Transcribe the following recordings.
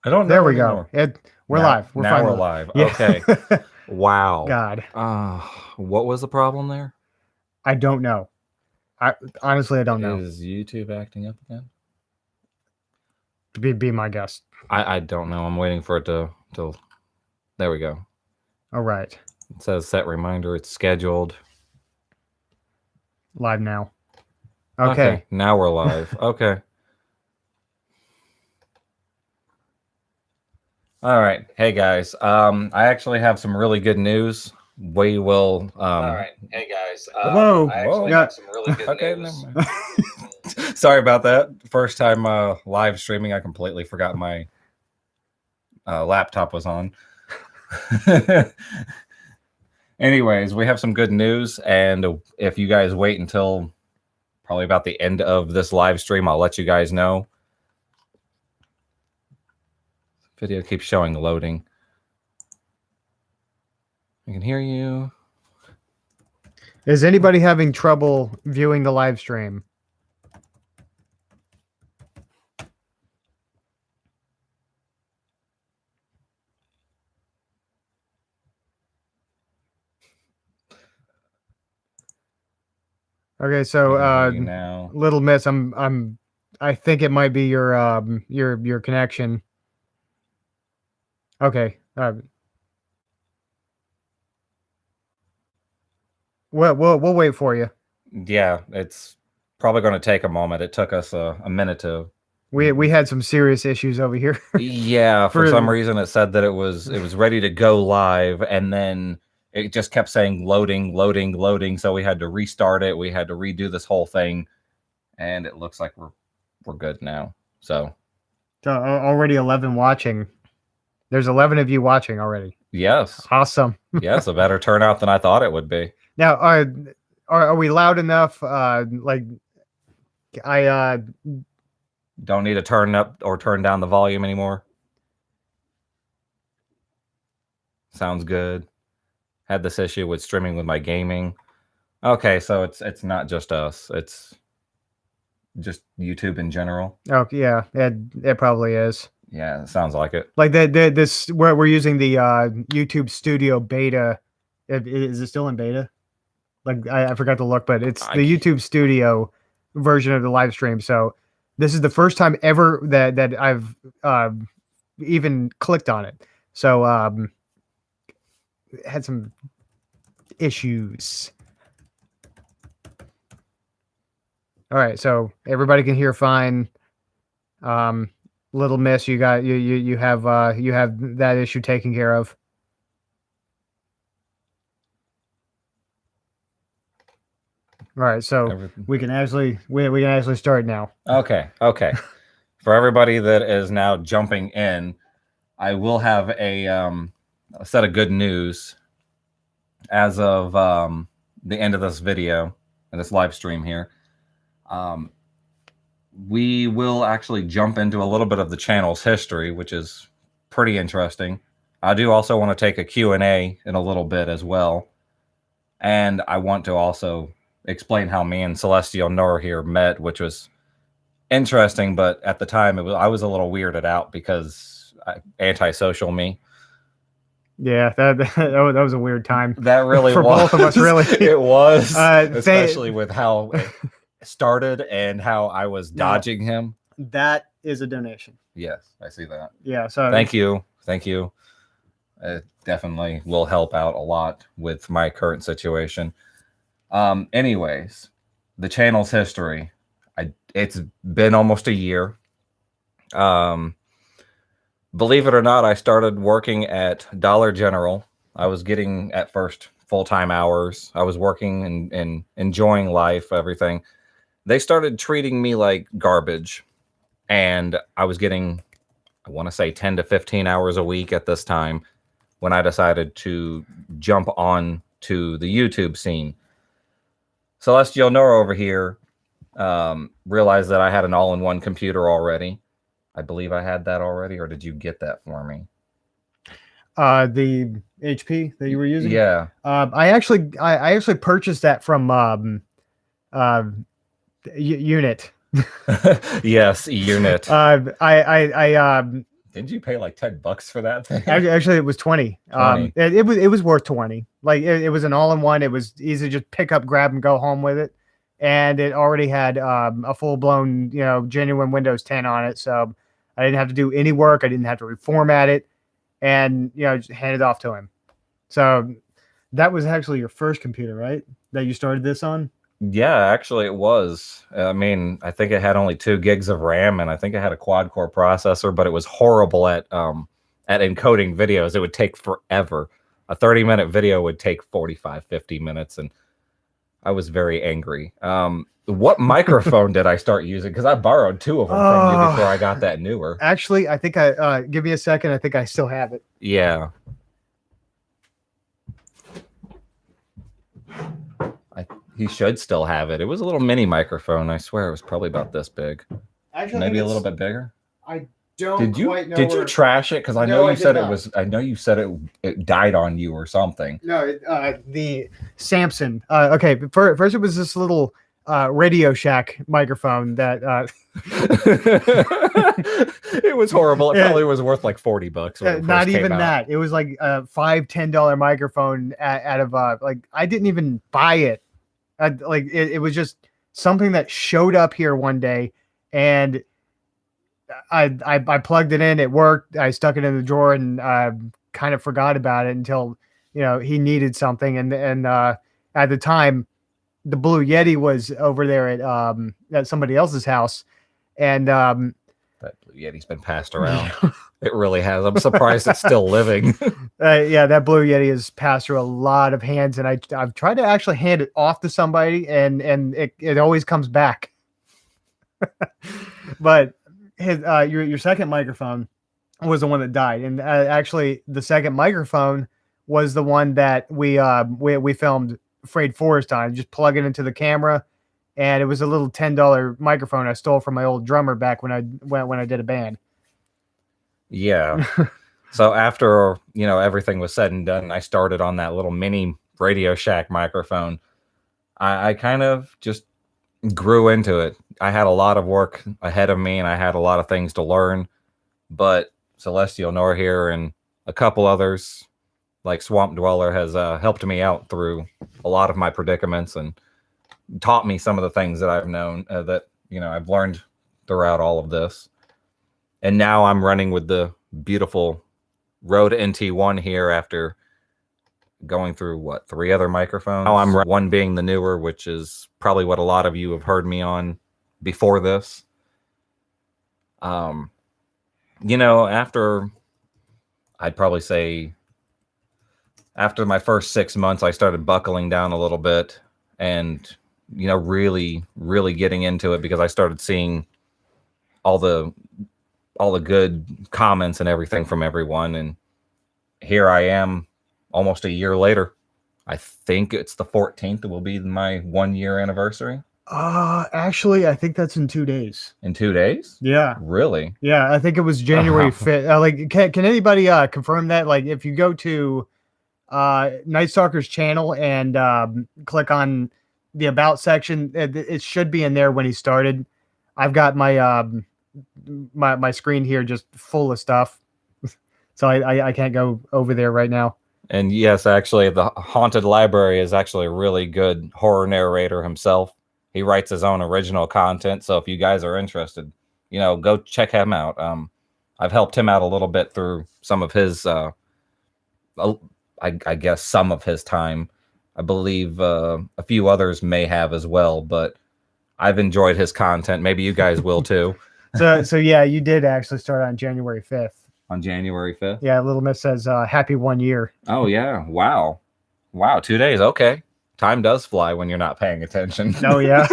I don't There know we go. anymore. We're live. We're Now we're finally live. yeah. Okay. Wow. God, What was the problem there? I don't know. I honestly I don't know. Is YouTube acting up again? Be my guest. I don't know. I'm waiting for it to. There we go. All right, It says set reminder. It's scheduled. live now. Okay. Now we're live. Okay. All right. Hey guys. I actually have some really good news. We will. All right. Hey guys. Whoa. I actually Whoa. have some really good Okay. news. Never mind. Sorry about that. First time live streaming, I completely forgot my laptop was on. Anyways, we have some good news, and if you guys wait until probably about the end of this live stream, I'll let you guys know. Video keeps showing loading. I can hear you. Is anybody having trouble viewing the live stream? Okay, so Now. Little Miss, I think it might be your connection. Okay. We'll wait for you. Yeah, it's probably going to take a moment. It took us a minute to. We had some serious issues over here. Yeah, for some reason it said that it was ready to go live, and then it just kept saying loading, loading, loading. So we had to restart it. We had to redo this whole thing, and it looks like we're good now. So already 11 watching. There's 11 of you watching already. Yes. Awesome. Yes, a better turnout than I thought it would be. Now, are we loud enough? Like, I don't need to turn up or turn down the volume anymore. Sounds good. Had this issue with streaming with my gaming. Okay, so it's not just us. It's just YouTube in general. Oh yeah, it probably is. Yeah, it sounds like it. Like this where we're using the YouTube Studio beta. Is it still in beta? Like I forgot to look, but it's the YouTube Studio version of the live stream. So this is the first time ever that I've even clicked on it. So had some issues. All right, so everybody can hear fine. Little Miss, you got you have that issue taken care of. All right, so we can actually start now. Okay. For everybody that is now jumping in, I will have a set of good news as of the end of this video and this live stream here. We will actually jump into a little bit of the channel's history, which is pretty interesting. I do also want to take a Q&A in a little bit as well. And I want to also explain how me and Selestialnorre here met, which was interesting, but at the time I was a little weirded out because antisocial me. Yeah, that was a weird time. That really for was. both of us, really. It was, especially with how it started and how I was dodging him. That is a donation. Yes, I see that. Yeah, so thank you. It definitely will help out a lot with my current situation. Anyways, the channel's history. It's been almost a year. Believe it or not, I started working at Dollar General. I was getting at first full-time hours. I was working and enjoying life, everything. They started treating me like garbage, and I was getting, I want to say 10 to 15 hours a week at this time when I decided to jump on to the YouTube scene. Selestialnorre over here realized that I had an all-in-one computer already. I believe I had that already, or did you get that for me? The HP that you were using? Yeah. I actually purchased that from Unit. Yes, Unit. Didn't you pay like $10 for that thing? Actually, it was 20. 20. It was worth 20. Like it was an all-in-one. It was easy to just pick up, grab, and go home with it. And it already had a full-blown, genuine Windows 10 on it. So I didn't have to do any work. I didn't have to reformat it, and just hand it off to him. So that was actually your first computer, right? That you started this on? Yeah, actually it was. I mean, I think it had only 2 gigs of RAM, and I think it had a quad-core processor, but it was horrible at encoding videos. It would take forever. A 30-minute video would take 45, 50 minutes, and I was very angry. What microphone did I start using? Because I borrowed 2 of them from you before I got that newer. Actually, I think give me a second. I think I still have it. Yeah. He should still have it. It was a little mini microphone. I swear it was probably about this big. Actually, maybe a little bit bigger. I don't quite know. Did you trash it? Because I know you said it was. I know you said it died on you or something. No, the Samson. Okay, first it was this little Radio Shack microphone that. It was horrible. It probably was worth like $40. Not even that. It was like a $5-10 microphone out of like I didn't even buy it. Like it was just something that showed up here one day, and I plugged it in. It worked. I stuck it in the drawer and kind of forgot about it until he needed something. And at the time, the Blue Yeti was over there at somebody else's house, and that Blue Yeti's been passed around. It really has. I'm surprised it's still living. Yeah, that Blue Yeti has passed through a lot of hands, and I've tried to actually hand it off to somebody, and it always comes back. But your second microphone was the one that died, and actually the second microphone was the one that we filmed Frayed Forest on. Just plug it into the camera, and it was a little $10 microphone I stole from my old drummer back when I did a band. Yeah. So after everything was said and done, I started on that little mini Radio Shack microphone. I kind of just grew into it. I had a lot of work ahead of me, and I had a lot of things to learn. But Selestialnorre here and a couple others, like Swamp Dweller, has helped me out through a lot of my predicaments and taught me some of the things that I've known that I've learned throughout all of this. And now I'm running with the beautiful Rode NT1 here after going through 3 other microphones. Now I'm one being the newer, which is probably what a lot of you have heard me on before this. After I'd probably say after my first 6 months, I started buckling down a little bit and really, really getting into it because I started seeing all the good comments and everything from everyone. And here I am almost a year later. I think it's the 14th. It will be my 1-year anniversary. Actually, I think that's in 2 days. In 2 days? Yeah. Really? Yeah, I think it was January 5th. Like, can anybody confirm that? Like, if you go to Night Stalker's channel and click on the About section, it should be in there when he started. I've got my my screen here just full of stuff, so I can't go over there right now. And yes, actually, the Haunted Library is actually a really good horror narrator himself. He writes his own original content, so if you guys are interested, go check him out. I've helped him out a little bit through some of his, I guess, some of his time. I believe a few others may have as well, but I've enjoyed his content. Maybe you guys will too. So yeah, you did actually start on January 5th. On January 5th? Yeah, Little Miss says happy 1 year. Oh yeah. Wow. 2 days. Okay. Time does fly when you're not paying attention. Oh yeah.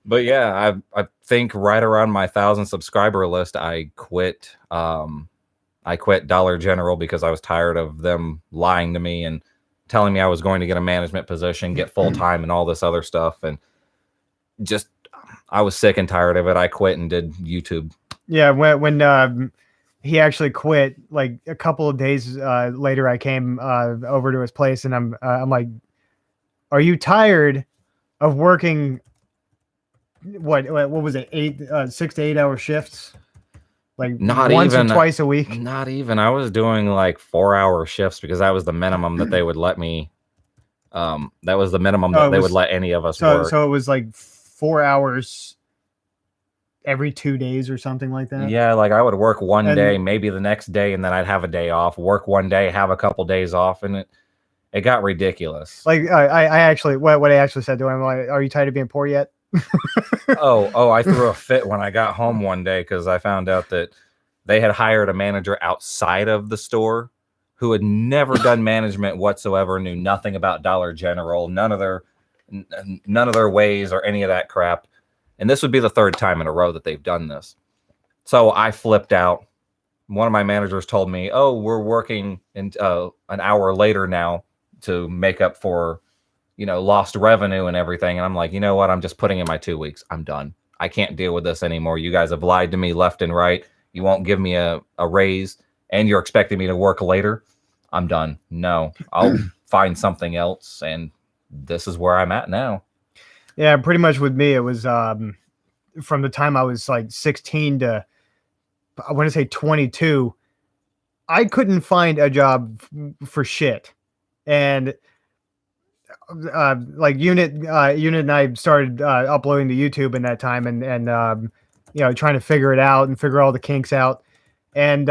But yeah, I think right around my 1,000 subscriber list, I quit. I quit Dollar General because I was tired of them lying to me and telling me I was going to get a management position, get full time, and all this other stuff. And just I was sick and tired of it. I quit and did YouTube. Yeah, when he actually quit, like a couple of days later, I came over to his place, and I'm like, "Are you tired of working? What was it? 6 to 8 hour shifts?" Like Not once or even, twice a week? not even. I was doing like 4-hour shifts because that was the minimum that they would let me. That was the minimum Oh, that it they would was let any of us so work. so it was like 4 hours every 2 days or something like that. Yeah, like I would work one day, And maybe the next day, and then I'd have a day off. Work one day, have a couple days off, and it got ridiculous. like I actually what I actually said to him, like, "Are you tired of being poor yet?" Oh, I threw a fit when I got home one day because I found out that they had hired a manager outside of the store who had never done management whatsoever, knew nothing about Dollar General, none of their ways or any of that crap. And this would be the third time in a row that they've done this. So I flipped out. One of my managers told me, "Oh, we're working an hour later now to make up for lost revenue and everything." And I'm like, you know what? I'm just putting in my 2 weeks. I'm done. I can't deal with this anymore. You guys have lied to me left and right. You won't give me a raise and you're expecting me to work later. I'm done. No, I'll find something else. And this is where I'm at now. Yeah, pretty much with me, it was from the time I was like 16 to I want to say 22. I couldn't find a job for shit, and like unit and I started uploading to YouTube in that time, and trying to figure it out and figure all the kinks out, and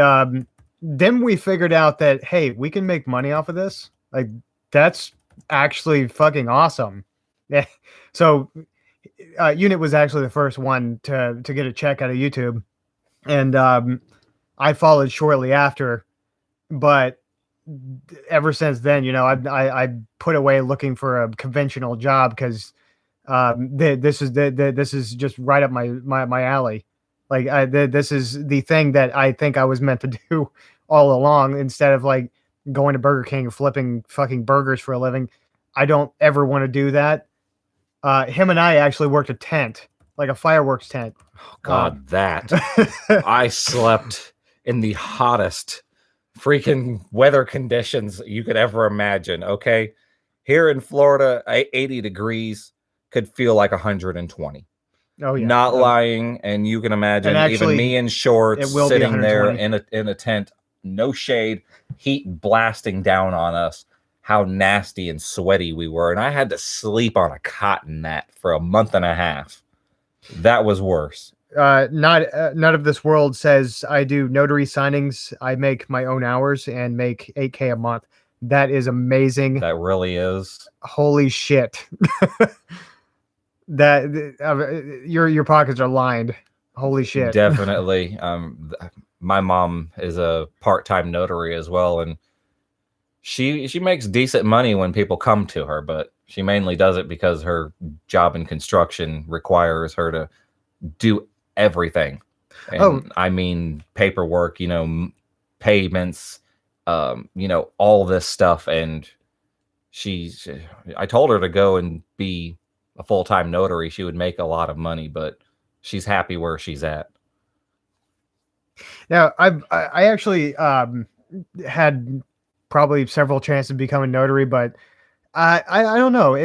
then we figured out that, hey, we can make money off of this. Like, that's actually fucking awesome. Yeah. So unit was actually the first one to get a check out of YouTube, and I followed shortly after. But ever since then, I put away looking for a conventional job because this is just right up my alley. Like, this is the thing that I think I was meant to do all along. Instead of like going to Burger King and flipping fucking burgers for a living, I don't ever want to do that. Him and I actually worked a tent, like a fireworks tent. Oh, God, that I slept in the hottest freaking weather conditions you could ever imagine. Okay. Here in Florida, 80 degrees could feel like 120. Oh yeah, Not lying. And you can and imagine even me actually, in shorts it will be sitting there 120. in a tent, no shade, heat blasting down on us, how nasty and sweaty we were. And I had to sleep on a cotton mat for a month and a half. That was worse. Not none of this world says I do notary signings. I make my own hours and make 8K a month. That is amazing. That really is. Holy shit. That your pockets are lined. Holy shit. Definitely. My mom is a part-time notary as well, and she makes decent money when people come to her, but she mainly does it because her job in construction requires her to do everything. And I mean paperwork, payments, all this stuff. And I told her to go and be a full-time notary. She would make a lot of money, but she's happy where she's at. Now, I actually had probably several chances to become a notary, but I don't know.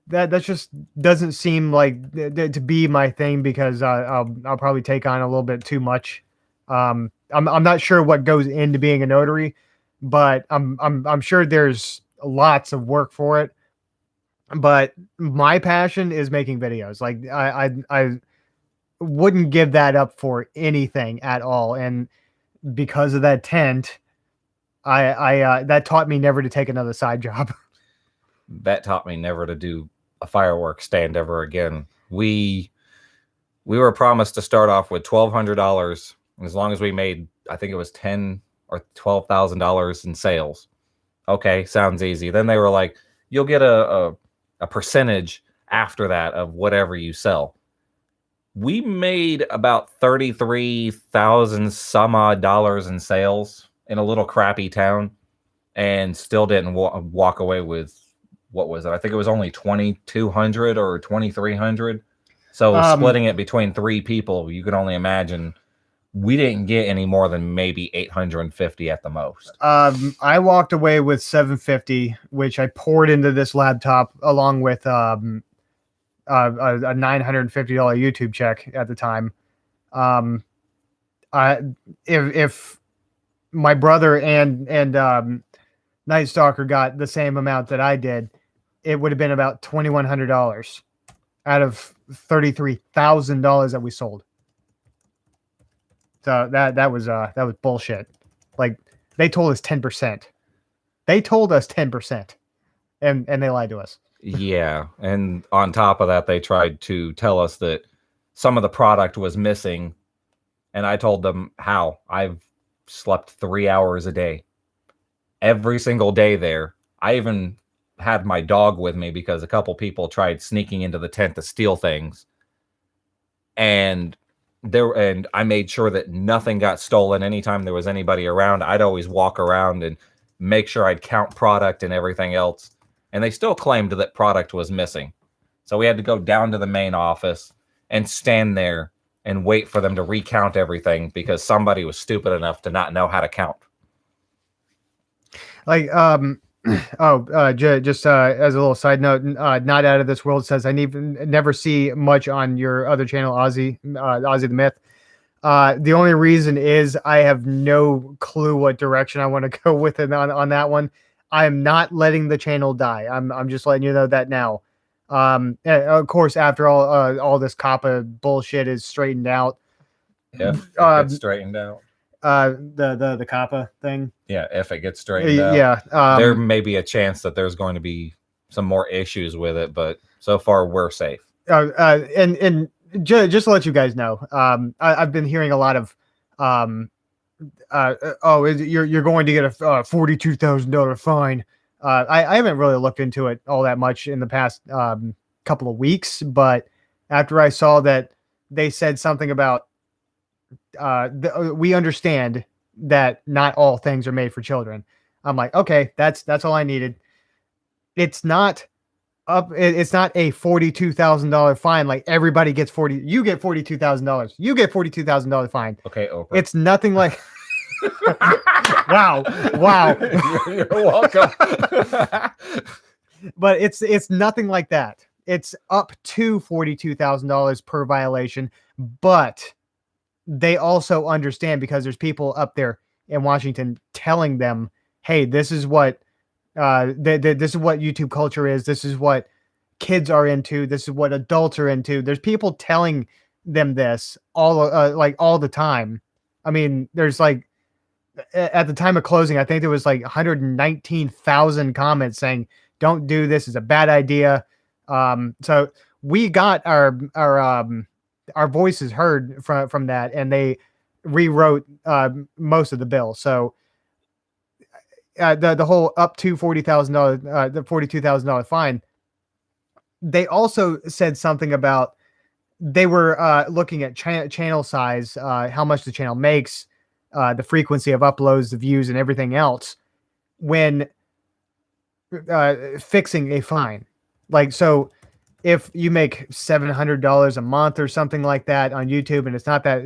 That just doesn't seem like to be my thing because I'll probably take on a little bit too much. I'm not sure what goes into being a notary, but I'm sure there's lots of work for it. But my passion is making videos. Like, I wouldn't give that up for anything at all. And because of that tent, I that taught me never to take another side job. That taught me never to do a fireworks stand ever again. We were promised to start off with $1,200 as long as we made, I think it was $10,000 or $12,000 in sales. Okay, sounds easy. Then they were like, you'll get a percentage after that of whatever you sell. We made about 33,000 some odd dollars in sales in a little crappy town, and still didn't walk away with, what was it? I think it was only 2,200 or 2,300. So splitting it between three people, you can only imagine we didn't get any more than maybe 850 at the most. I walked away with 750, which I poured into this laptop along with a $950 YouTube check at the time. uh, if my brother and Night Stalker got the same amount that I did, it would have been about $2,100 out of $33,000 that we sold. So that was bullshit. Like they told us 10%. They told us 10%, and they lied to us. Yeah, and on top of that, they tried to tell us that some of the product was missing, and I told them how. I've slept 3 hours a day, every single day there. I even had my dog with me because a couple people tried sneaking into the tent to steal things, and I made sure that nothing got stolen. Anytime there was anybody around, I'd always walk around and make sure I'd count product and everything else. And they still claimed that product was missing. So we had to go down to the main office and stand there and wait for them to recount everything because somebody was stupid enough to not know how to count. Like, just as a little side note, not out of this world says I never see much on your other channel, Ozzy the Myth. The only reason is I have no clue what direction I want to go with it on that one. I am not letting the channel die. I'm just letting you know that now. Of course, after all this COPPA bullshit is straightened out. If it gets straightened out. The COPPA thing. Yeah, if it gets straightened out. Yeah. There may be a chance that there's going to be some more issues with it, but so far we're safe. And just to let you guys know, I've been hearing a lot of, you're going to get a $42,000 fine. I haven't really looked into it all that much in the past couple of weeks, but after I saw that they said something about we understand that not all things are made for children, I'm like, okay, that's all I needed. It's not it's not a $42,000 fine. Like everybody gets you get $42,000. You get $42,000 fine. Okay, Oprah. It's nothing like. Wow. You're welcome. But it's nothing like that. It's up to $42,000 per violation, but they also understand because there's people up there in Washington telling them, hey, this is what this is what YouTube culture is. This is what kids are into. This is what adults are into. There's people telling them this all the time. I mean, there's like at the time of closing, I think there was like 119,000 comments saying, "Don't do this. It's a bad idea." So we got our voices heard from that, and they rewrote most of the bill. So the whole up to $40,000, the $42,000 fine. They also said something about they were looking at channel size, how much the channel makes, the frequency of uploads, the views, and everything else when fixing a fine. Like, so if you make $700 a month or something like that on YouTube, and it's not that,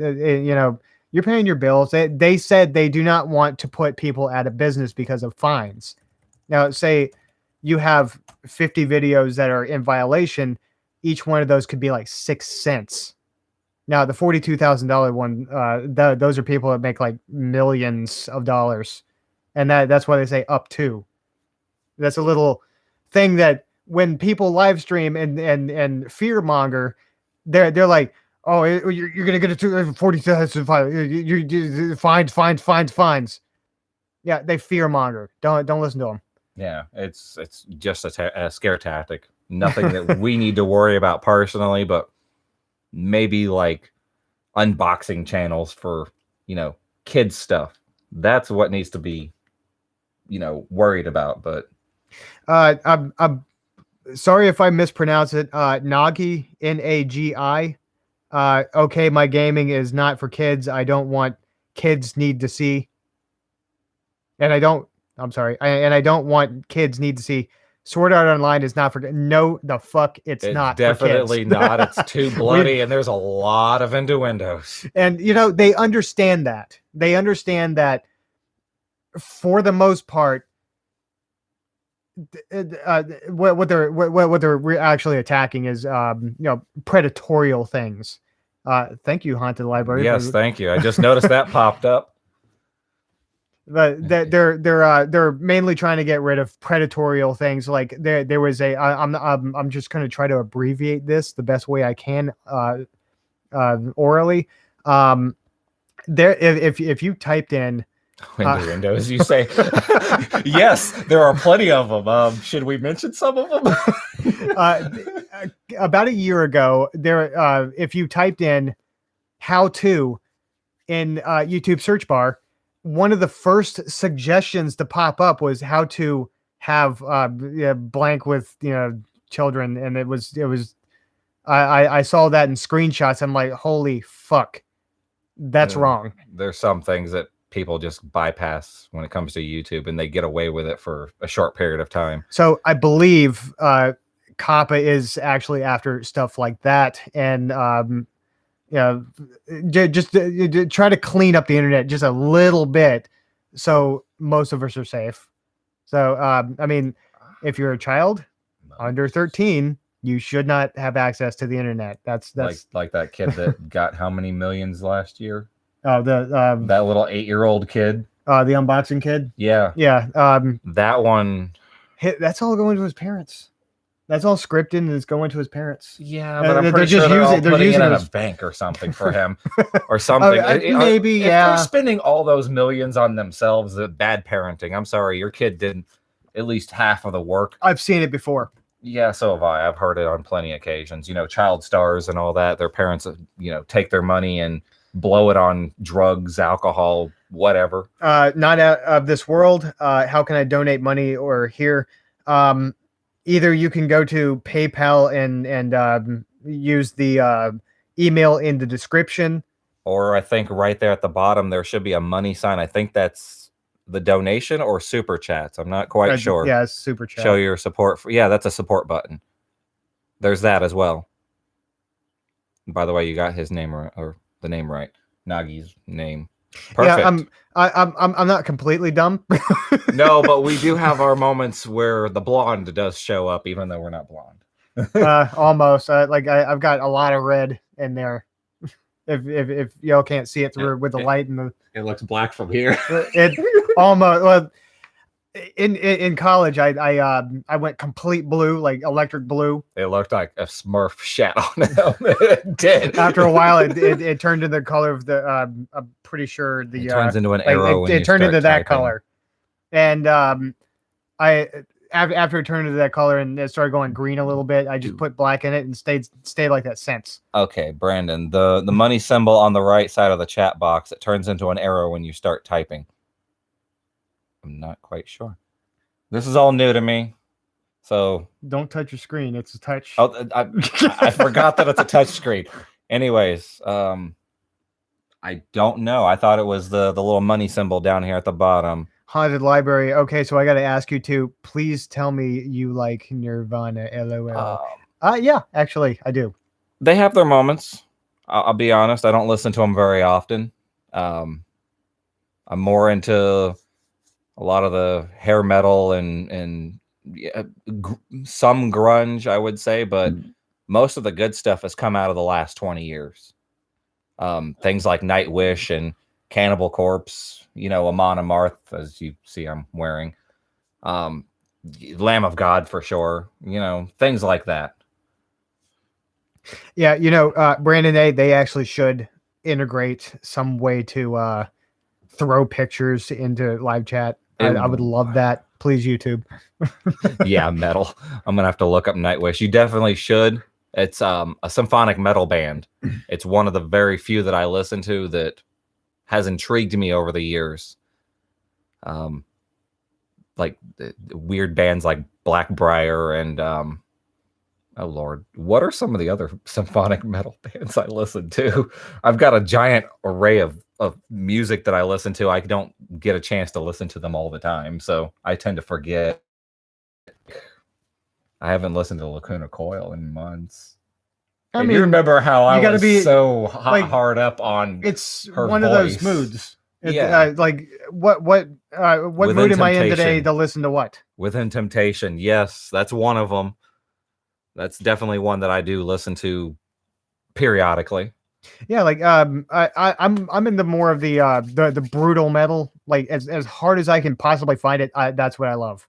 you're paying your bills. They said they do not want to put people out of business because of fines. Now, say you have 50 videos that are in violation. Each one of those could be like 6 cents. Now, the $42,000 one, those are people that make like millions of dollars. And that's why they say up to. That's a little thing that when people live stream and fear monger, they're like, oh, you're gonna get a 40,000 fines. Yeah, they fear monger. Don't listen to them. Yeah, it's just a scare tactic. Nothing that we need to worry about personally, but maybe like unboxing channels for kids stuff. That's what needs to be worried about. But I'm sorry if I mispronounce it. Nagi, Nagi. Okay, my gaming is not for kids. I don't want kids need to see. And I don't want kids need to see. Sword Art Online is not for. No, the fuck, it's not. Definitely for kids. not. It's too bloody, and there's a lot of innuendos. And they understand that. They understand that for the most part, what they're actually attacking is predatorial things. Thank you, Haunted Library. Yes, thank you. I just noticed that popped up. But they're mainly trying to get rid of predatorial things. Like there was I'm just going to try to abbreviate this the best way I can orally. There if you typed in Windows, you say. Yes, there are plenty of them. Should we mention some of them? About a year ago, if you typed in "how to" in YouTube search bar, one of the first suggestions to pop up was how to have blank with children, and it was I saw that in screenshots. I'm like, holy fuck, that's wrong. There's some things that people just bypass when it comes to YouTube, and they get away with it for a short period of time. So I believe COPPA is actually after stuff like that, and just try to clean up the internet just a little bit, so most of us are safe. So I mean, if you're a child under 13, you should not have access to the internet. That's like that kid that got how many millions last year? Oh, that little 8-year-old kid. The unboxing kid. Yeah. That one. That's all going to his parents. That's all scripted and it's going to his parents. Yeah, but I'm pretty sure they're using it in a bank or something for him, or something. Maybe, if they're spending all those millions on themselves, bad parenting. I'm sorry, your kid did at least half of the work. I've seen it before. Yeah, so have I. I've heard it on plenty of occasions. Child stars and all that. Their parents, take their money and blow it on drugs, alcohol, whatever. Not out of this world. How can I donate money or here? Either you can go to PayPal and use the email in the description. Or I think right there at the bottom, there should be a money sign. I think that's the donation or super chats. I'm not quite sure. Yeah, it's super chat. Show your support. That's a support button. There's that as well. By the way, you got his name right, or the name right. Nagi's name. Perfect. Yeah, I'm not completely dumb. No, but we do have our moments where the blonde does show up, even though we're not blonde. Almost. I've got a lot of red in there. If y'all can't see it through with the light and it looks black from here. It almost. Well, in college, I went complete blue, like electric blue. It looked like a Smurf shat on him. It did. After a while, it turned into the color of the. I'm pretty sure it turns into an arrow. It turned into that color, and after it turned into that color and it started going green a little bit, I just put black in it and stayed like that since. Okay, Brandon, the money symbol on the right side of the chat box, it turns into an arrow when you start typing. I'm not quite sure. This is all new to me, so don't touch your screen. It's a touch. Oh, I forgot that it's a touch screen. Anyways, I don't know. I thought it was the little money symbol down here at the bottom. Haunted Library. Okay, so I got to ask you to please tell me you like Nirvana. LOL. Yeah, actually, I do. They have their moments. I'll be honest. I don't listen to them very often. I'm more into a lot of the hair metal and some grunge, I would say, but most of the good stuff has come out of the last 20 years. Things like Nightwish and Cannibal Corpse, Amon Amarth, as you see I'm wearing. Lamb of God for sure, things like that. Yeah, Brandon, they actually should integrate some way to throw pictures into live chat. I would love that. Please, YouTube. Yeah, metal. I'm gonna have to look up Nightwish. You definitely should. It's a symphonic metal band. It's one of the very few that I listen to that has intrigued me over the years. Like weird bands like Blackbriar and oh Lord, what are some of the other symphonic metal bands I listen to? I've got a giant array of music that I listen to. I don't get a chance to listen to them all the time, so I tend to forget. I haven't listened to Lacuna Coil in months. I mean, you remember how I was so hard up on it's her one voice. Of those moods. Like what mood am I in today to listen to what? Within Temptation, yes, that's one of them. That's definitely one that I do listen to periodically. Yeah, like I'm in the more of the brutal metal, like as hard as I can possibly find it. That's what I love.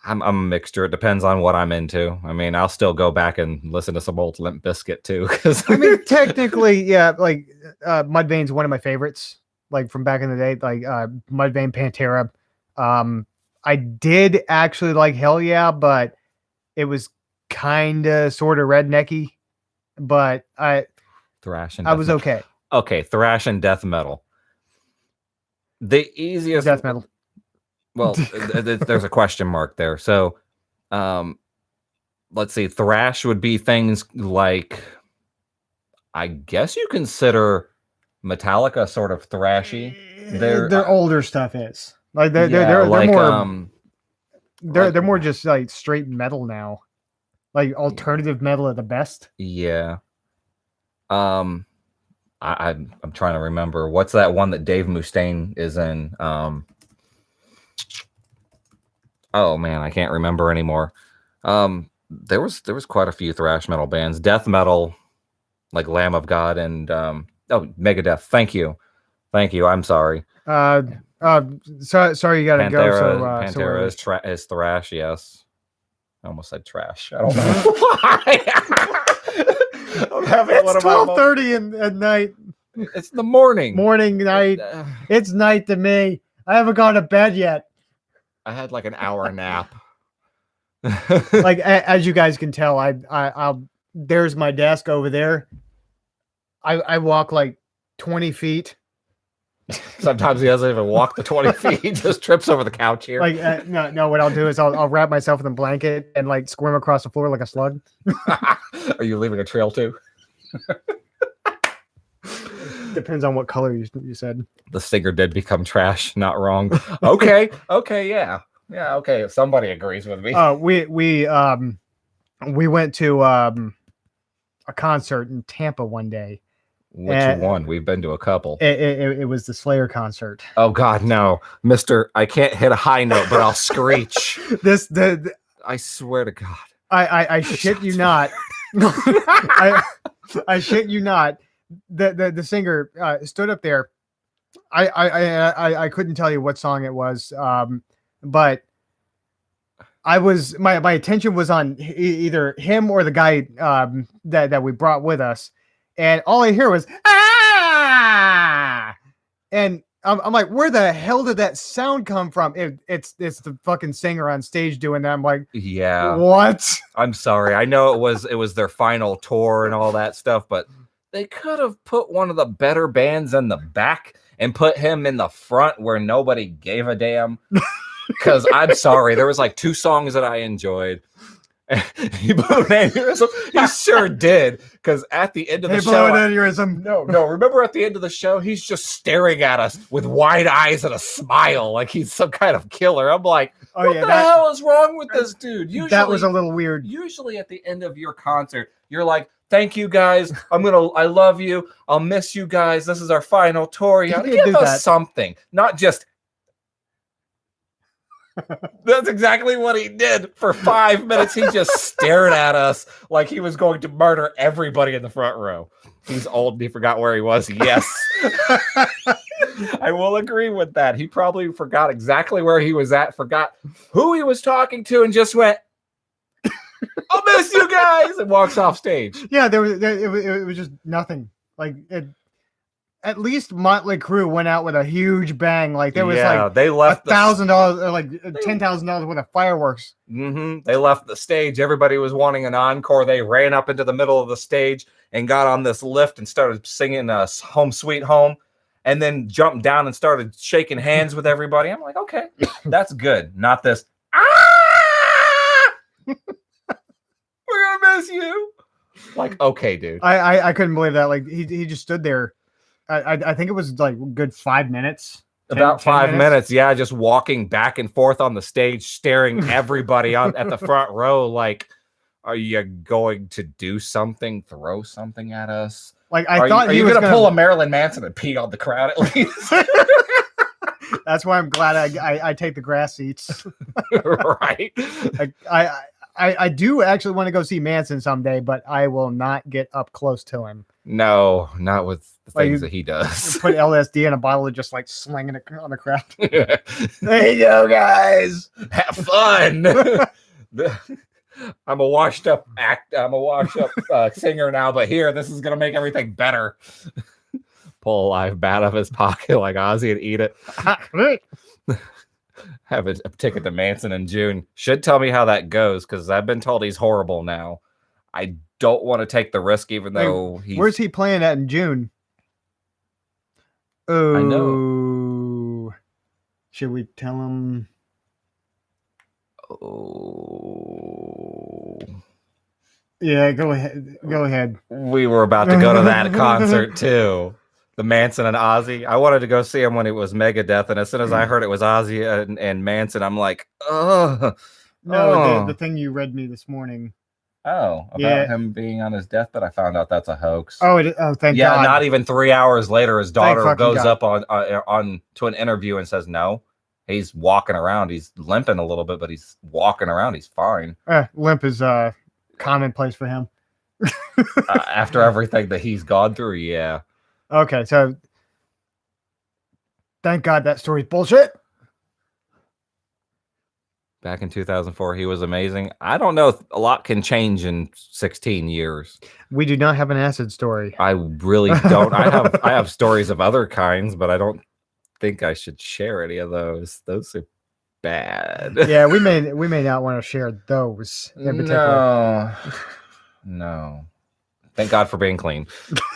I'm a mixture. It depends on what I'm into. I mean, I'll still go back and listen to some old Limp Bizkit too. Because I mean, technically, yeah, like Mudvayne's one of my favorites, like from back in the day, like Mudvayne, Pantera. I did actually like Hell Yeah, but it was kind of sort of rednecky. But thrash and I death was metal. okay. Okay, thrash and death metal. The easiest Death metal. Well, there's a question mark there. So, let's see. Thrash would be things like, I guess you consider Metallica sort of thrashy. Their older stuff is like they're more like they're more just like straight metal now, like alternative metal at the best. Yeah. I'm trying to remember what's that one that Dave Mustaine is in. Oh man, I can't remember anymore. There was quite a few thrash metal bands, death metal, like Lamb of God and Megadeth. Thank you. I'm sorry. Sorry you gotta Pantera, go. So Pantera is thrash. Yes, I almost said trash. I don't know why. I'm having it's 12:30 at night. It's the morning. Night. It's night to me. I haven't gone to bed yet. I had like an hour nap. Like as you guys can tell, I'll there's my desk over there. I walk like 20 feet. Sometimes he doesn't even walk the 20 feet. He just trips over the couch here. Like no. What I'll do is I'll wrap myself in a blanket and like squirm across the floor like a slug. Are you leaving a trail too? Depends on what color you said. The singer did become trash. Not wrong. Okay. Yeah. Okay. If somebody agrees with me. We went to a concert in Tampa one day. Which one? We've been to a couple. It was the Slayer concert. Oh God, no, Mister! I can't hit a high note, but I'll screech. I swear to God. I shit you not. I shit you not. The singer stood up there. I couldn't tell you what song it was, but I was my attention was on either him or the guy that we brought with us, and all I hear was ah, and I'm like, where the hell did that sound come from? It's the fucking singer on stage doing that. I'm like, yeah, what? I'm sorry. I know it was their final tour and all that stuff, but they could have put one of the better bands in the back and put him in the front where nobody gave a damn. Because I'm sorry, there was like 2 songs that I enjoyed. He blew an aneurysm. He sure did. Because at the end of the show, an aneurysm. No. Remember at the end of the show, he's just staring at us with wide eyes and a smile, like he's some kind of killer. I'm like, what the hell is wrong with this dude? Usually, that was a little weird. Usually, at the end of your concert, you're like, "Thank you guys. I love you. I'll miss you guys. This is our final tour." You gotta give us something, not just. That's exactly what he did. For 5 minutes, he just stared at us like he was going to murder everybody in the front row. He's old and he forgot where he was. Yes. I will agree with that. He probably forgot exactly where he was at, forgot who he was talking to, and just went, "I'll miss you guys," and walks off stage. Yeah, it was just nothing. Like at least Motley Crue went out with a huge bang. Like there was they left $1,000 or like $10,000 worth of fireworks. They left the stage. Everybody was wanting an encore. They ran up into the middle of the stage and got on this lift and started singing "Home Sweet Home," and then jumped down and started shaking hands with everybody. I'm like, okay, that's good. Not this. We're gonna miss you. Like, okay, dude. I couldn't believe that. Like he just stood there. I think it was like a good 5 minutes. About 5 minutes, yeah, just walking back and forth on the stage, staring everybody at the front row. Like, are you going to do something? Throw something at us? Like I thought he was going to pull a Marilyn Manson and pee on the crowd at least. That's why I'm glad I take the grass seats. Right. I do actually want to go see Manson someday, but I will not get up close to him. No, not with the Like, things that he does. Put LSD in a bottle and just like slinging it on the crowd. There you go, guys. Have fun. I'm a washed up singer now, but here, this is gonna make everything better. Pull a live bat out of his pocket like Ozzy and eat it. Have a ticket to Manson in June. Should tell me how that goes, because I've been told he's horrible now. I don't want to take the risk, even though he's... Where's he playing at in June? Oh, I know. Should we tell him? Oh, yeah. Go ahead. Go ahead. We were about to go to that concert too. The Manson and Ozzy. I wanted to go see him when it was Megadeth, and as soon as I heard it was Ozzy and Manson, I'm like, oh. No, the thing you read me this morning. Oh, about him being on his deathbed. I found out that's a hoax. Oh, thank God. Yeah, not even 3 hours later, his daughter goes up on to an interview and says no. He's walking around. He's limping a little bit, but he's walking around. He's fine. Limp is commonplace for him. After everything that he's gone through, yeah. Okay, so thank God that story's bullshit. Back in 2004, he was amazing. I don't know if a lot can change in 16 years. We do not have an acid story. I really don't. I have stories of other kinds, but I don't think I should share any of those. Those are bad. Yeah, we may not want to share those in particular. No. Thank God for being clean.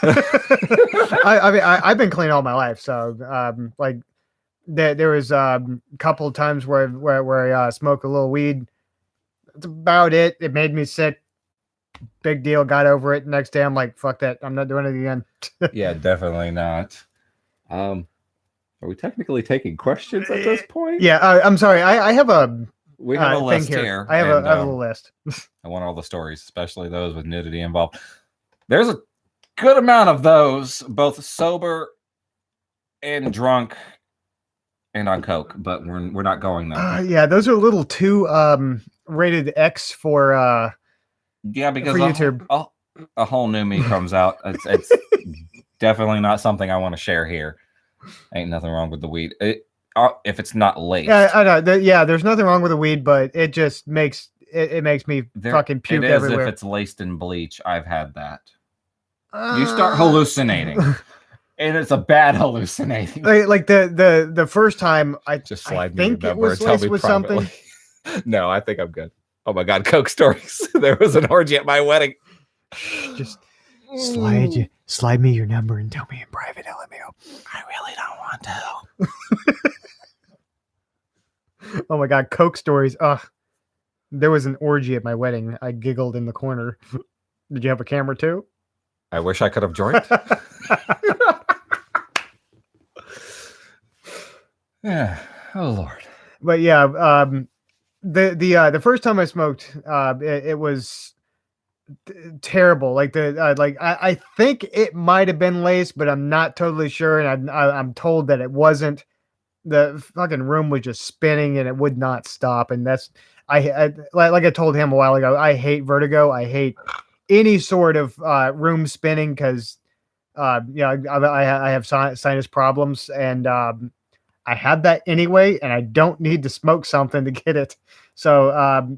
I mean, I've been clean all my life, so like there was a couple of times where I smoked a little weed. That's about it. It made me sick. Big deal. Got over it. Next day, I'm like, fuck that. I'm not doing it again. Yeah, definitely not. Are we technically taking questions at this point? Yeah, I'm sorry. I have a we have a list here. I have a little list. I want all the stories, especially those with nudity involved. There's a good amount of those, both sober and drunk and on coke, but we're not going there. Yeah, those are a little too rated X for because for YouTube. A whole new me comes out. It's definitely not something I want to share here. Ain't nothing wrong with the weed. If it's not laced. Yeah, I know. There's nothing wrong with the weed, but it just makes it makes me fucking puke everywhere. If it's laced in bleach, I've had that. You start hallucinating, and it's a bad hallucinating. Like the first time, I slide think it was laced with something. No, I think I'm good. Oh my God, coke stories. There was an orgy at my wedding. Just slide me your number and tell me in private, LMAO. I really don't want to. Oh my God, coke stories. Ugh. There was an orgy at my wedding. I giggled in the corner. Did you have a camera too? I wish I could have joined. Yeah. Oh Lord. But yeah, the first time I smoked, it was terrible. Like I think it might have been laced, but I'm not totally sure. And I'm told that it wasn't. The fucking room was just spinning and it would not stop. And that's like I told him a while ago. I hate vertigo. I hate any sort of room spinning because I have sinus problems, and I had that anyway, and I don't need to smoke something to get it. So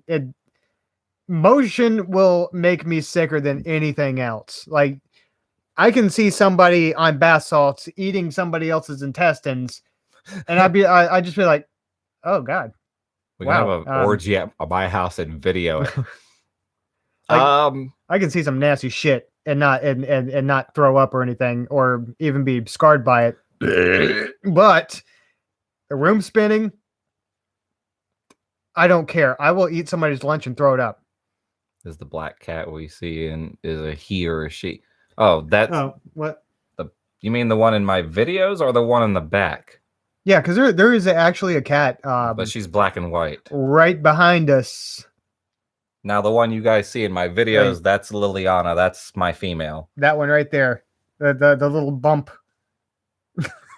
motion will make me sicker than anything else. Like I can see somebody on bath salts eating somebody else's intestines, and I'd just be like, oh God. We can have an orgy at my house and video it. I can see some nasty shit and not throw up or anything, or even be scarred by it. But the room spinning, I don't care. I will eat somebody's lunch and throw it up. Is the black cat we see is a he or a she? Oh, that's what? You mean the one in my videos or the one in the back? Yeah, because there is actually a cat. But she's black and white. Right behind us. Now, the one you guys see in my videos, that's Liliana. That's my female. That one right there. The little bump.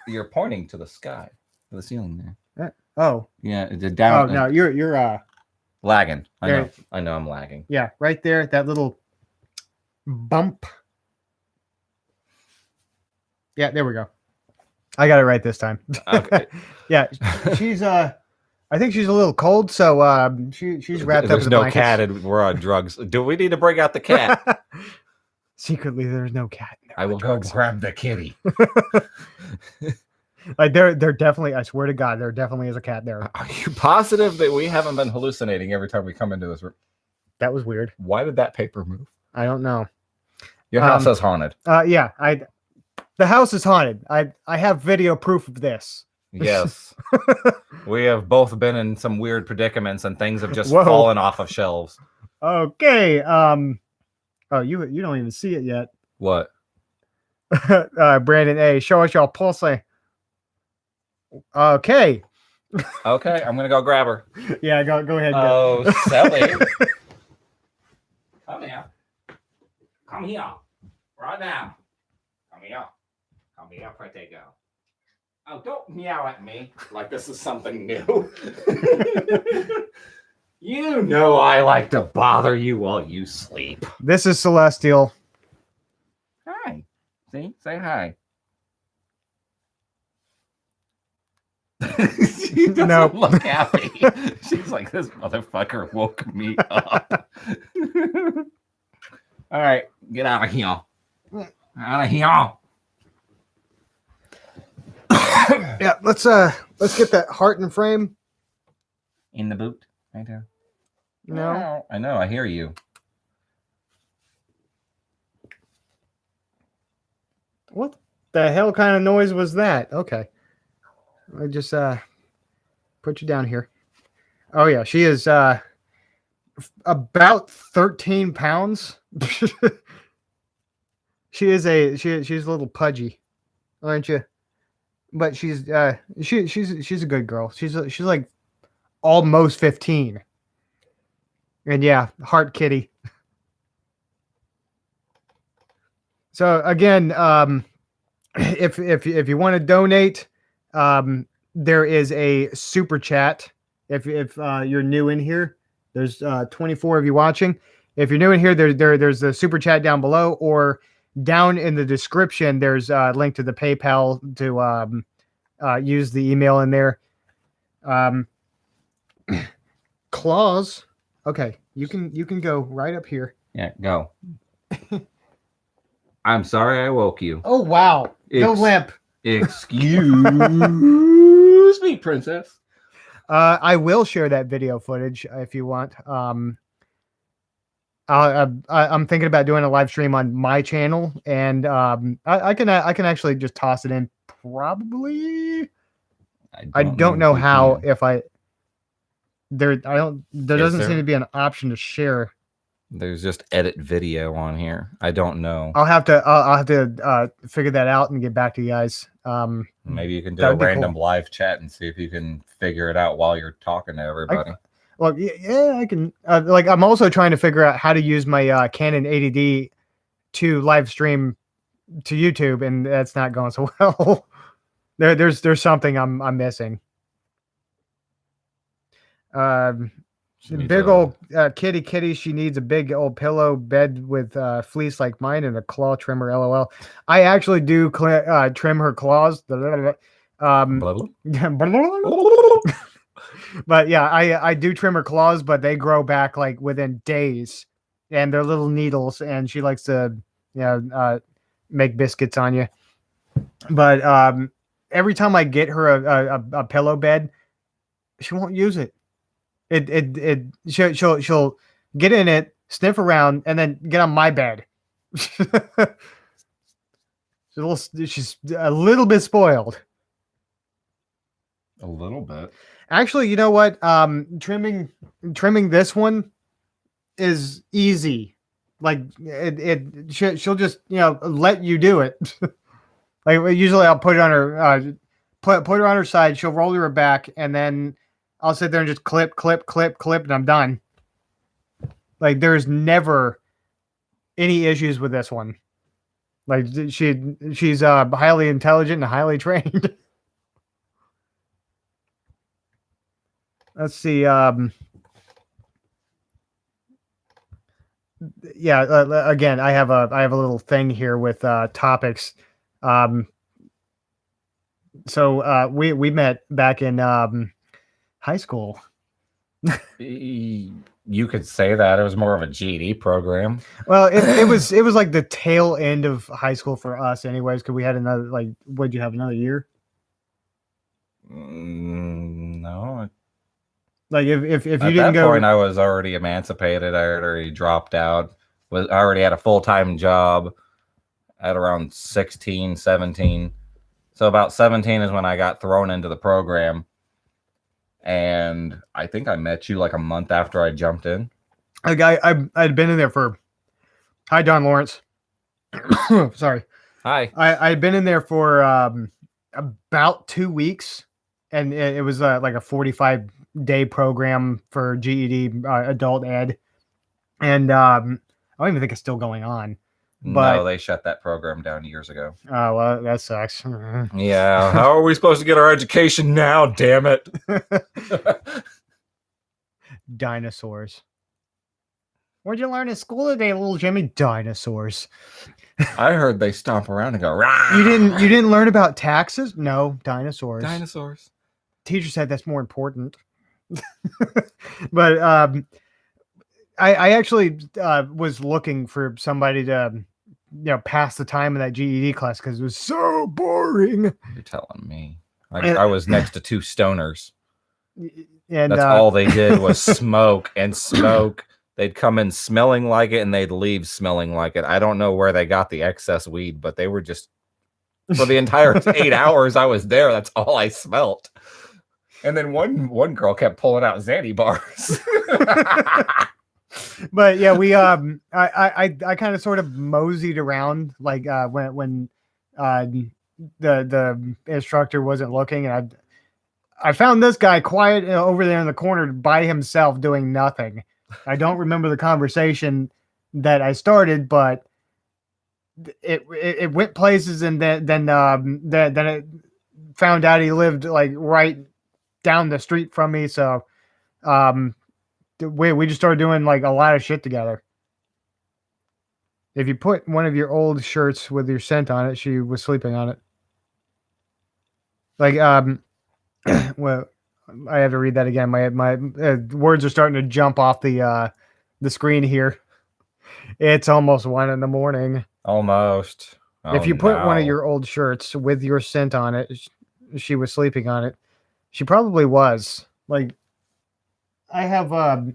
You're pointing to the sky. To the ceiling there. Oh. Yeah, down. Oh, no, you're Lagging. There. I know I'm lagging. Yeah, right there. That little bump. Yeah, there we go. I got it right this time. Okay. Yeah, she's I think she's a little cold, so she's wrapped up in There's the no blankets. cat and we're on drugs. Do we need to bring out the cat? Secretly, there's no cat. I will go grab the kitty. Like there definitely. I swear to God, there definitely is a cat there. Are you positive that we haven't been hallucinating every time we come into this room? That was weird. Why did that paper move? I don't know. Your house is haunted. Yeah, the house is haunted. I have video proof of this. Yes. We have both been in some weird predicaments and things have just Whoa. fallen off of shelves. Okay. Oh, you don't even see it yet. What? Brandon A, show us your pussy. Okay. Okay, I'm gonna go grab her. Yeah, go ahead. Oh, Sally. Come here. Come here. Right now. Come here. Come here, pretty girl. Oh, don't meow at me like this is something new. You know I like to bother you while you sleep. This is Celestial. Hi. See? Say hi. She doesn't look happy. She's like, this motherfucker woke me up. All right, get out of here. Out of here. Yeah, let's get that heart in frame. In the boot, right there. No. I know, I hear you. What the hell kind of noise was that? Okay. I just put you down here. Oh yeah, she is about 13 pounds. she's a little pudgy, aren't you? But she's a good girl. She's like almost 15. And yeah, heart kitty. So again, if you want to donate, there is a super chat. If you're new in here, there's 24 of you watching. If you're new in here, there's the super chat down below, or down in the description, there's a link to the PayPal to use the email in there. Claws. Okay, you can go right up here. Yeah, go. I'm sorry I woke you. Oh wow, no limp. Excuse me, princess. I will share that video footage if you want. I'm thinking about doing a live stream on my channel, and I can actually just toss it in. Probably. I don't know how. If there doesn't seem to be an option to share. There's just edit video on here. I don't know. I'll have to figure that out and get back to you guys. Maybe you can do a random live chat and see if you can figure it out while you're talking to everybody. Well, yeah, I can. I'm also trying to figure out how to use my Canon 80D to live stream to YouTube, and that's not going so well. There's something I'm missing. Big old kitty. She needs a big old pillow bed with fleece like mine and a claw trimmer. LOL. I actually do trim her claws. But yeah, I do trim her claws, but they grow back like within days, and they're little needles. And she likes to, make biscuits on you. But every time I get her a pillow bed, she won't use it. She'll get in it, sniff around, and then get on my bed. She's a little bit spoiled. A little bit. Actually, you know what? Trimming this one is easy. Like she'll just let you do it. Like usually I'll put it on her put her on her side. She'll roll her back, and then I'll sit there and just clip, and I'm done. Like there's never any issues with this one. Like she's highly intelligent and highly trained. Let's see. yeah. Again, I have a little thing here with topics. Um, we met back in high school. You could say that it was more of a GED program. Well, it was like the tail end of high school for us, anyways. Because we had another like, would you have another year? No. Like if you At didn't that go, point, I was already emancipated. I had already dropped out. I already had a full-time job at around 16, 17. So about 17 is when I got thrown into the program. And I think I met you like a month after I jumped in. like I'd been in there for. Hi, Don Lawrence. Sorry. Hi. I had been in there for about 2 weeks, and it was like a 45-day program for GED adult ed, and I don't even think it's still going on. No, But they shut that program down years ago. oh well, that sucks. Yeah, how are we supposed to get our education now? Damn it! Dinosaurs. What'd you learn in school today, little Jimmy? Dinosaurs. I heard they stomp around and go. Rah! You didn't learn about taxes? No, dinosaurs. Dinosaurs. Teacher said that's more important. But I actually was looking for somebody to pass the time in that GED class because it was so boring. You're telling me. I was next to two stoners. And that's all they did was smoke and smoke. They'd come in smelling like it and they'd leave smelling like it. I don't know where they got the excess weed, but they were just, for the entire 8 hours I was there, that's all I smelt. And then one girl kept pulling out Xanny bars. But yeah, we I kind of sort of moseyed around like when the instructor wasn't looking, and I found this guy quiet over there in the corner by himself doing nothing. I don't remember the conversation that I started, but it went places, and then it found out he lived like right down the street from me, so we just started doing like a lot of shit together. If you put one of your old shirts with your scent on it, she was sleeping on it. Like well, I have to read that again. My words are starting to jump off the screen here. It's almost 1 a.m. Almost. Oh, if you put one of your old shirts with your scent on it, she was sleeping on it. She probably was. Like, I have a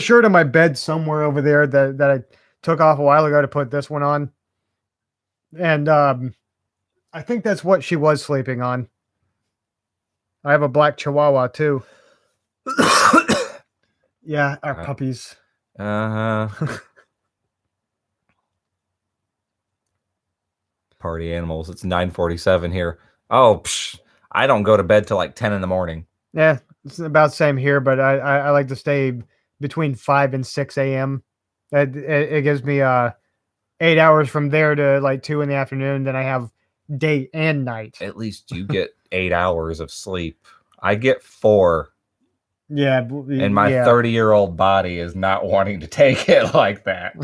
shirt on my bed somewhere over there that I took off a while ago to put this one on, and I think that's what she was sleeping on. I have a black Chihuahua too. Yeah, our puppies. Party animals. It's 9:47 here. Oh, I don't go to bed till like 10 in the morning. Yeah, it's about the same here, but I like to stay between 5 and 6 a.m. It gives me 8 hours from there to like 2 in the afternoon. Then I have day and night. At least you get 8 hours of sleep. I get 4. Yeah, and my 30-year-old body is not wanting to take it like that.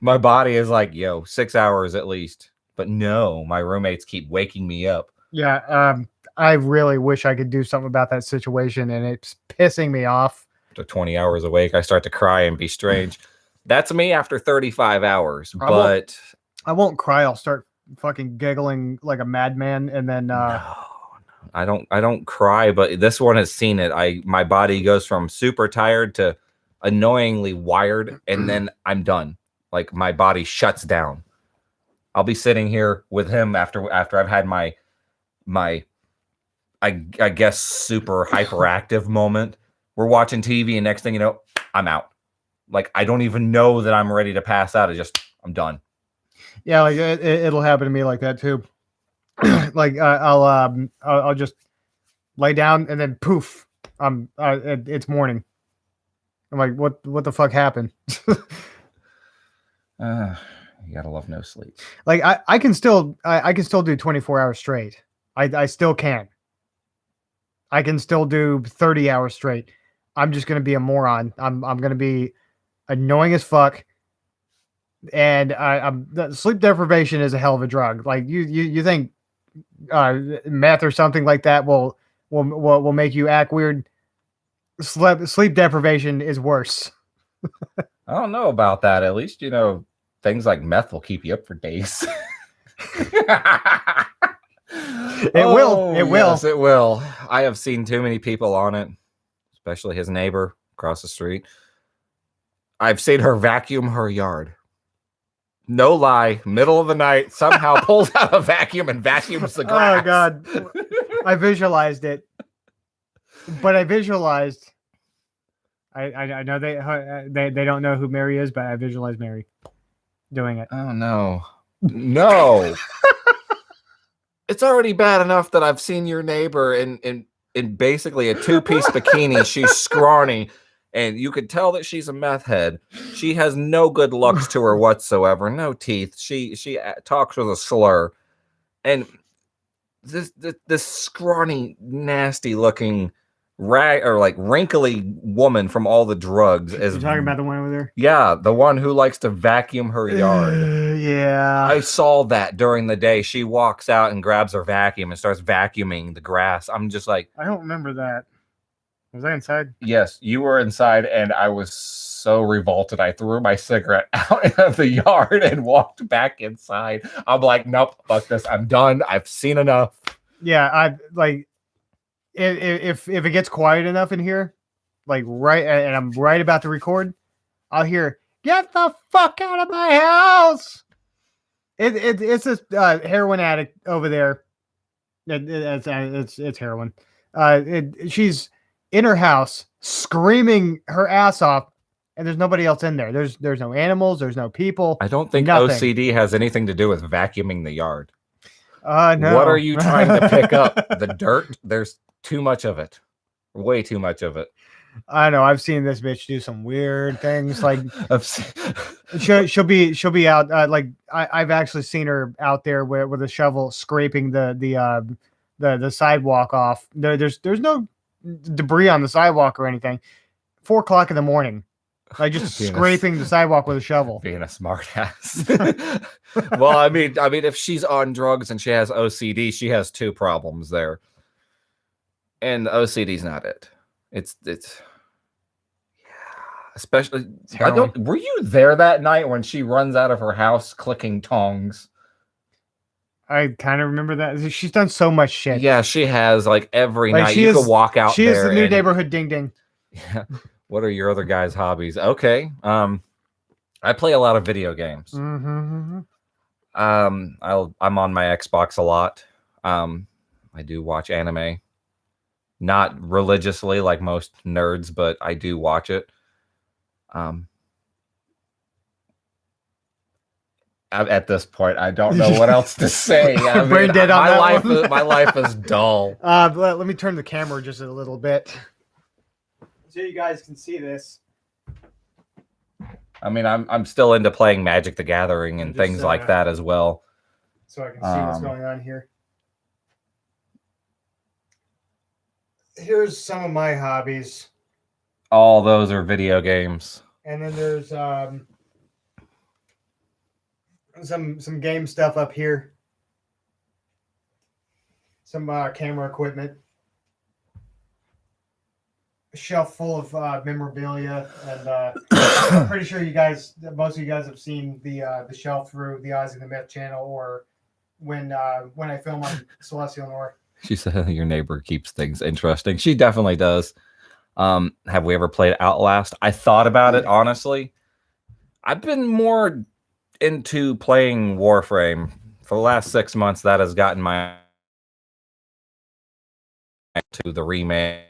My body is like, yo, 6 hours at least. But no, my roommates keep waking me up. Yeah, I really wish I could do something about that situation, and it's pissing me off. After 20 hours awake, I start to cry and be strange. That's me after 35 hours, but I won't cry. I'll start fucking giggling like a madman, and then no, I don't cry, but this one has seen it. My body goes from super tired to annoyingly wired, and then I'm done. Like, my body shuts down. I'll be sitting here with him after I've had my I guess super hyperactive moment. We're watching TV, and next thing you know, I'm out. Like, I don't even know that I'm ready to pass out. I'm done. Yeah, like it'll happen to me like that too. Like I'll just lay down, and then poof, it's morning. I'm like, what the fuck happened? You gotta love no sleep. Like I can still do 24 hours straight. I still can. I can still do 30 hours straight. I'm just gonna be a moron. I'm gonna be annoying as fuck. And sleep deprivation is a hell of a drug. Like you think meth or something like that will make you act weird. Sleep deprivation is worse. I don't know about that. At least, you know, things like meth will keep you up for days. It will. It will. Yes, it will. I have seen too many people on it, especially his neighbor across the street. I've seen her vacuum her yard. No lie, middle of the night, somehow pulls out a vacuum and vacuums the grass. Oh God, I visualized it, but I visualized. I know they don't know who Mary is, but I visualized Mary doing it. Oh no, no! It's already bad enough that I've seen your neighbor in basically a two-piece bikini. She's scrawny, and you could tell that she's a meth head. She has no good looks to her whatsoever. No teeth. She talks with a slur, and this scrawny, nasty-looking wrinkly woman from all the drugs is. You're talking about the one over there? Yeah, the one who likes to vacuum her yard. Yeah. I saw that during the day. She walks out and grabs her vacuum and starts vacuuming the grass. I'm just like, I don't remember that. Was I inside? Yes, you were inside, and I was so revolted. I threw my cigarette out of the yard and walked back inside. I'm like, nope, fuck this. I'm done. I've seen enough. Yeah, I like if it gets quiet enough in here, like right, and I'm right about to record, I'll hear, "Get the fuck out of my house!" It's this heroin addict over there. It's heroin. She's in her house screaming her ass off, and there's nobody else in there. There's no animals. There's no people. I don't think nothing. OCD has anything to do with vacuuming the yard. No. What are you trying to pick up? The dirt? There's too much of it. Way too much of it. I know. I've seen this bitch do some weird things. Like she'll be out. I've actually seen her out there with a shovel scraping the sidewalk off. There's no debris on the sidewalk or anything. 4 o'clock in the morning, like just scraping the sidewalk with a shovel. Being a smart ass. Well, I mean, if she's on drugs and she has OCD, she has two problems there. And the OCD's not it. It's yeah, especially were you there that night when she runs out of her house clicking tongs? I kind of remember that. She's done so much shit. Yeah, she has. Like every night you could walk out. She is the new neighborhood ding ding. Yeah. What are your other guys' hobbies? Okay. I play a lot of video games. Mm-hmm. I'm on my Xbox a lot. I do watch anime. Not religiously like most nerds, but I do watch it. At this point, I don't know what else to say. Brain dead on that one. My life is dull. Let me turn the camera just a little bit so you guys can see this. I mean, I'm still into playing Magic the Gathering and things like that as well. So I can see what's going on here. Here's some of my hobbies. All those are video games. And then there's some game stuff up here. Some camera equipment. A shelf full of memorabilia, and I'm pretty sure most of you guys have seen the shelf through the Eyes of the Myth channel, or when I film on Selestialnorre. She said your neighbor keeps things interesting. She definitely does. Have we ever played Outlast? I thought about it, honestly. I've been more into playing Warframe for the last 6 months. That has gotten my to the remake